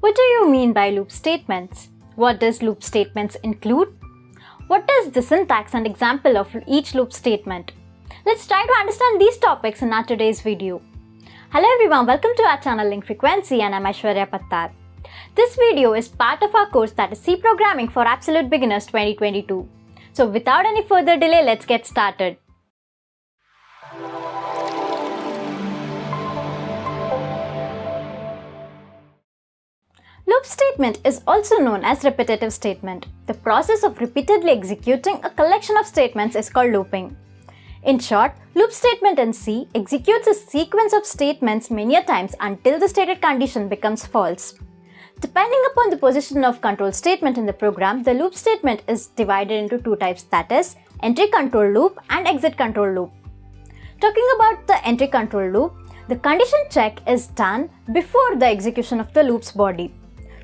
What do you mean by loop statements? What does loop statements include? What is the syntax and example of each loop statement? Let's try to understand these topics in our today's video. Hello everyone, welcome to our channel Link Frequency and I'm Aishwarya Pattar. This video is part of our course that is C Programming for Absolute Beginners 2022. So without any further delay, let's get started. Loop statement is also known as repetitive statement. The process of repeatedly executing a collection of statements is called looping. In short, loop statement in C executes a sequence of statements many times until the stated condition becomes false. Depending upon the position of control statement in the program, the loop statement is divided into two types, that is, entry control loop and exit control loop. Talking about the entry control loop, the condition check is done before the execution of the loop's body.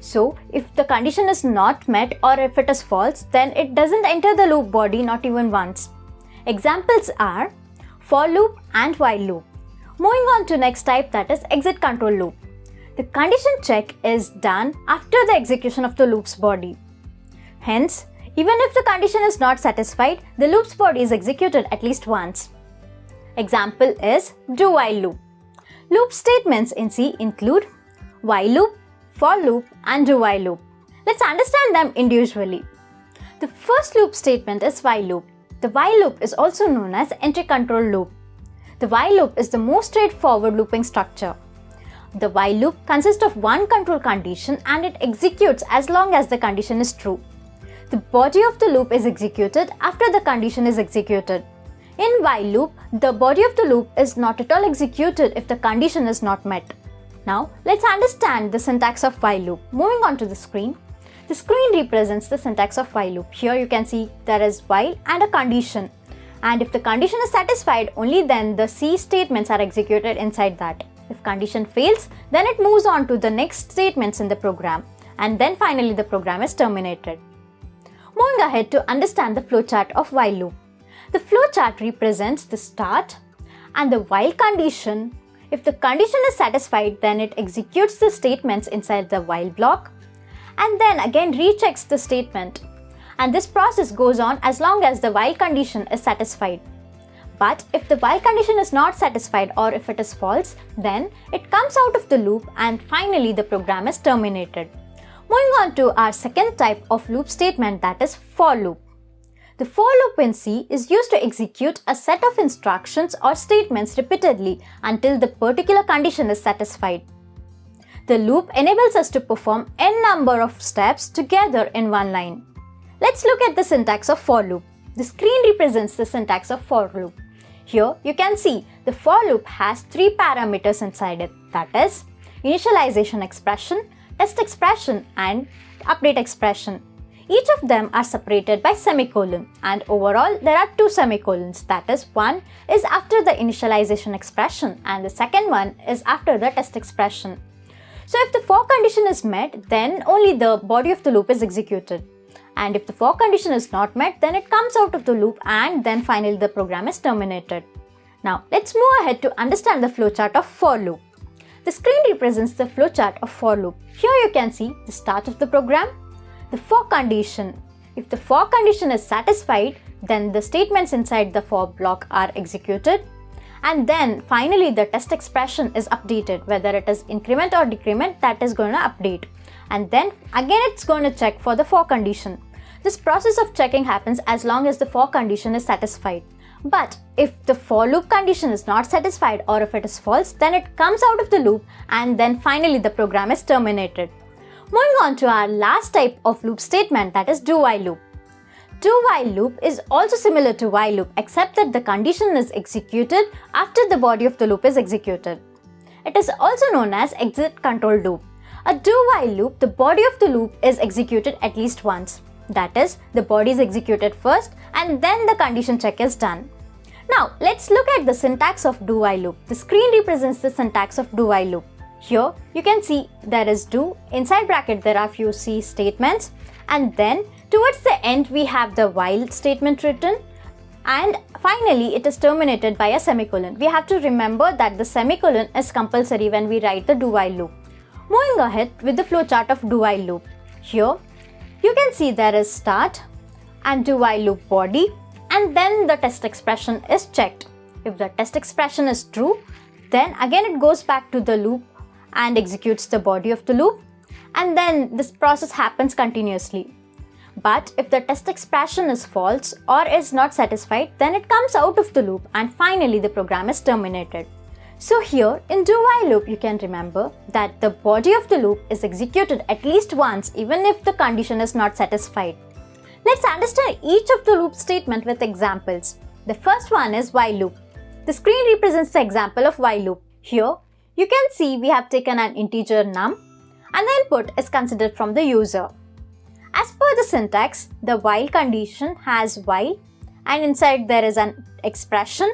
So, if the condition is not met or if it is false, then it doesn't enter the loop body not even once. Examples are for loop and while loop. Moving on to next type, that is exit control loop. The condition check is done after the execution of the loop's body. Hence, even if the condition is not satisfied, the loop's body is executed at least once. Example is do while loop. Loop statements in C include while loop, for loop and do while loop. Let's understand them individually. The first loop statement is while loop. The while loop is also known as entry control loop. The while loop is the most straightforward looping structure. The while loop consists of one control condition and it executes as long as the condition is true. The body of the loop is executed after the condition is executed. In while loop, the body of the loop is not at all executed if the condition is not met. Now, let's understand the syntax of while loop. Moving on to the screen. The screen represents the syntax of while loop. Here you can see there is while and a condition. And if the condition is satisfied, only then the C statements are executed inside that. If condition fails, then it moves on to the next statements in the program. And then finally the program is terminated. Moving ahead to understand the flowchart of while loop. The flowchart represents the start and the while condition. If the condition is satisfied, then it executes the statements inside the while block and then again rechecks the statement. And this process goes on as long as the while condition is satisfied. But if the while condition is not satisfied or if it is false, then it comes out of the loop and finally the program is terminated. Moving on to our second type of loop statement, that is for loop. The for loop in C is used to execute a set of instructions or statements repeatedly until the particular condition is satisfied. The loop enables us to perform n number of steps together in one line. Let's look at the syntax of for loop. The screen represents the syntax of for loop. Here you can see the for loop has three parameters inside it, that is, initialization expression, test expression and update expression. Each of them are separated by semicolon and overall there are two semicolons, that is, one is after the initialization expression and the second one is after the test expression. So if the for condition is met, then only the body of the loop is executed. And if the for condition is not met, then it comes out of the loop and then finally the program is terminated. Now let's move ahead to understand the flowchart of for loop. The screen represents the flowchart of for loop. Here you can see the start of the program, the for condition. If the for condition is satisfied, then the statements inside the for block are executed. And then finally the test expression is updated, whether it is increment or decrement, that is going to update. And then again it's going to check for the for condition. This process of checking happens as long as the for condition is satisfied. But if the for loop condition is not satisfied or if it is false, then it comes out of the loop and then finally the program is terminated. Moving on to our last type of loop statement, that is do while loop. Do while loop is also similar to while loop except that the condition is executed after the body of the loop is executed. It is also known as exit control loop. A do while loop, the body of the loop is executed at least once. That is, the body is executed first and then the condition check is done. Now let's look at the syntax of do while loop. The screen represents the syntax of do while loop. Here you can see there is do, inside bracket there are few C statements and then towards the end we have the while statement written and finally it is terminated by a semicolon. We have to remember that the semicolon is compulsory when we write the do while loop. Moving ahead with the flowchart of do while loop. Here you can see there is start and do while loop body, and then the test expression is checked. If the test expression is true, then again it goes back to the loop and executes the body of the loop, and then this process happens continuously. But if the test expression is false or is not satisfied, then it comes out of the loop and finally the program is terminated. So here in do while loop, you can remember that the body of the loop is executed at least once even if the condition is not satisfied. Let's understand each of the loop statement with examples. The first one is while loop. The screen represents the example of while loop. Here you can see we have taken an integer num and the input is considered from the user. As per the syntax, the while condition has while and inside there is an expression,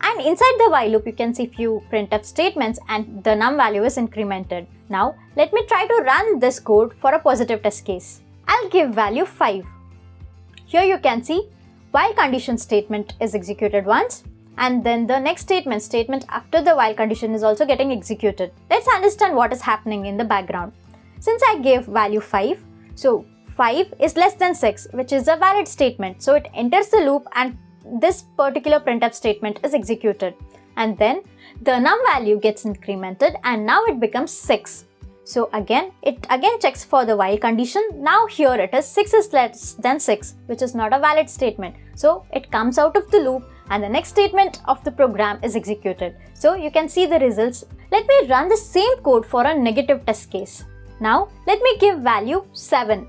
and inside the while loop you can see few printf statements and the num value is incremented. Now let me try to run this code for a positive test case. I'll give value 5. Here you can see while condition statement is executed once, and then the next statement after the while condition is also getting executed. Let's understand what is happening in the background. Since I gave value 5, so 5 is less than 6, which is a valid statement. So it enters the loop and this particular printf statement is executed. And then the num value gets incremented and now it becomes 6. So it again checks for the while condition. Now here it is 6 is less than 6, which is not a valid statement. So it comes out of the loop and the next statement of the program is executed. So you can see the results. Let me run the same code for a negative test case. Now let me give value 7.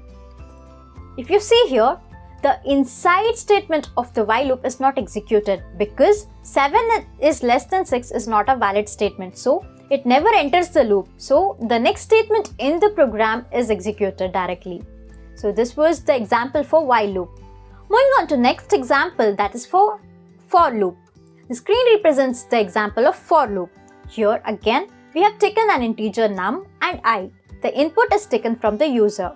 If you see here, the inside statement of the while loop is not executed because 7 is less than 6 is not a valid statement. So it never enters the loop. So the next statement in the program is executed directly. So this was the example for while loop. Moving on to next example, that is for loop. The screen represents the example of for loop. Here again we have taken an integer num and I. The input is taken from the user.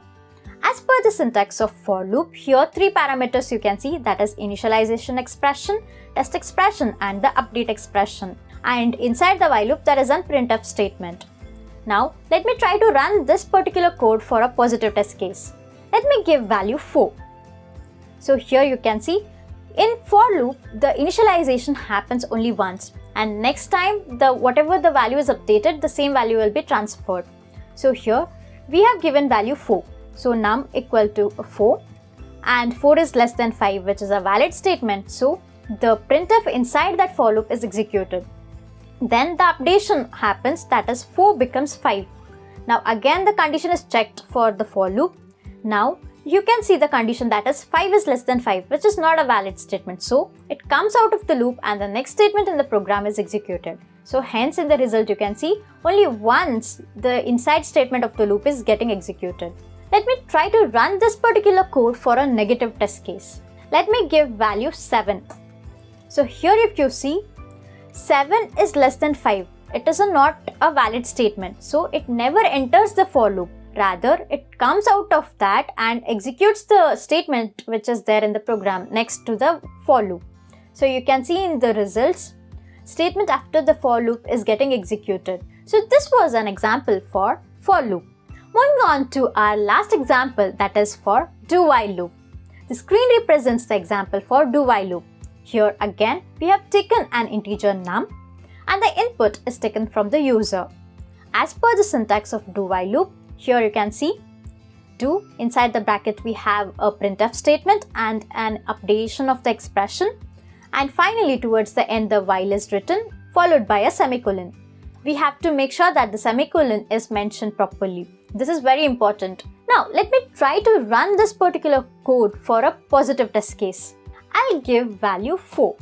As per the syntax of for loop, here 3 parameters you can see, that is initialization expression, test expression and the update expression. And inside the while loop there is a printf statement. Now let me try to run this particular code for a positive test case. Let me give value 4. So here you can see in for loop the initialization happens only once, and next time whatever the value is updated, the same value will be transferred. So here we have given value 4. So num equal to 4 and 4 is less than 5, which is a valid statement. So the printf inside that for loop is executed. Then the updation happens, that is 4 becomes 5. Now again the condition is checked for the for loop. Now you can see the condition, that is 5 is less than 5, which is not a valid statement. So it comes out of the loop and the next statement in the program is executed. So hence in the result you can see only once the inside statement of the loop is getting executed. Let me try to run this particular code for a negative test case. Let me give value 7. So here if you see, 7 is less than 5. It is not a valid statement. So it never enters the for loop. Rather, it comes out of that and executes the statement which is there in the program next to the for loop. So you can see in the results, statement after the for loop is getting executed. So this was an example for loop. Moving on to our last example, that is for do while loop. The screen represents the example for do while loop. Here again we have taken an integer num and the input is taken from the user. As per the syntax of do while loop, here you can see do, inside the bracket we have a printf statement and an updation of the expression, and finally towards the end the while is written followed by a semicolon. We have to make sure that the semicolon is mentioned properly. This is very important. Now let me try to run this particular code for a positive test case. I'll give value 4.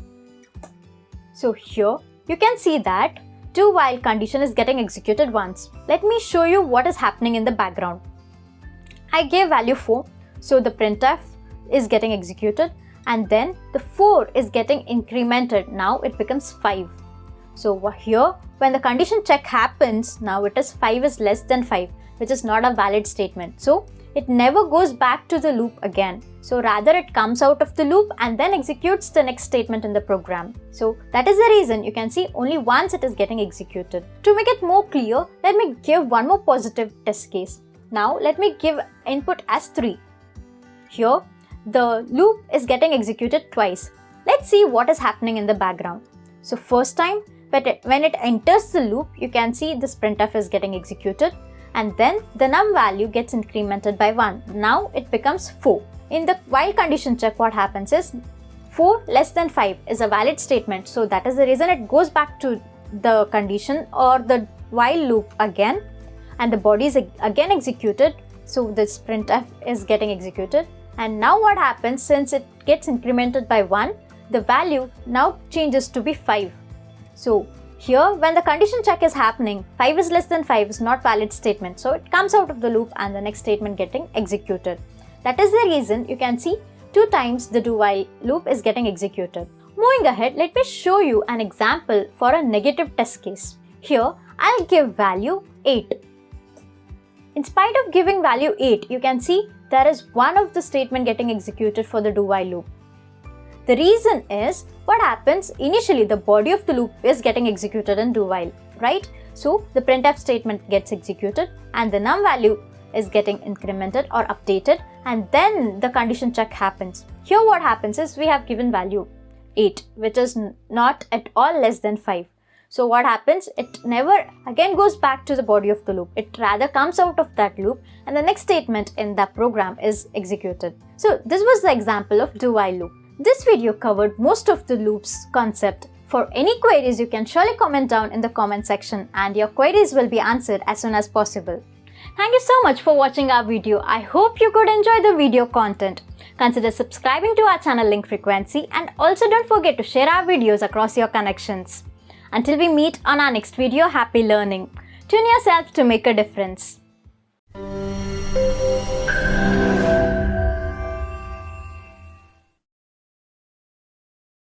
So here you can see that do while condition is getting executed once. Let me show you what is happening in the background. I gave value 4, so the printf is getting executed and then the 4 is getting incremented. Now it becomes 5. So here when the condition check happens, now it is 5 is less than 5, which is not a valid statement. So it never goes back to the loop again. So rather it comes out of the loop and then executes the next statement in the program. So that is the reason you can see only once it is getting executed. To make it more clear, let me give one more positive test case. Now let me give input as 3. Here, the loop is getting executed twice. Let's see what is happening in the background. So first time, when it enters the loop, you can see this printf is getting executed, and then the num value gets incremented by 1. Now it becomes 4. In the while condition check, what happens is 4 less than 5 is a valid statement. So that is the reason it goes back to the condition or the while loop again, and the body is again executed. So this printf is getting executed. And now what happens, since it gets incremented by 1, the value now changes to be 5. So here, when the condition check is happening, 5 is less than 5 is not valid statement. So it comes out of the loop and the next statement getting executed. That is the reason you can see 2 times the do while loop is getting executed. Moving ahead, let me show you an example for a negative test case. Here, I'll give value 8. In spite of giving value 8, you can see there is one of the statement getting executed for the do while loop. The reason is, what happens, initially the body of the loop is getting executed in do while, right? So the printf statement gets executed and the num value is getting incremented or updated, and then the condition check happens. Here what happens is we have given value 8, which is not at all less than 5. So what happens, it never again goes back to the body of the loop. It rather comes out of that loop and the next statement in that program is executed. So this was the example of do while loop. This video covered most of the loops concept. For any queries, you can surely comment down in the comment section and your queries will be answered as soon as possible. Thank you so much for watching our video. I hope you could enjoy the video content. Consider subscribing to our channel Link Frequency, and also don't forget to share our videos across your connections. Until we meet on our next video, happy learning. Tune yourself to make a difference.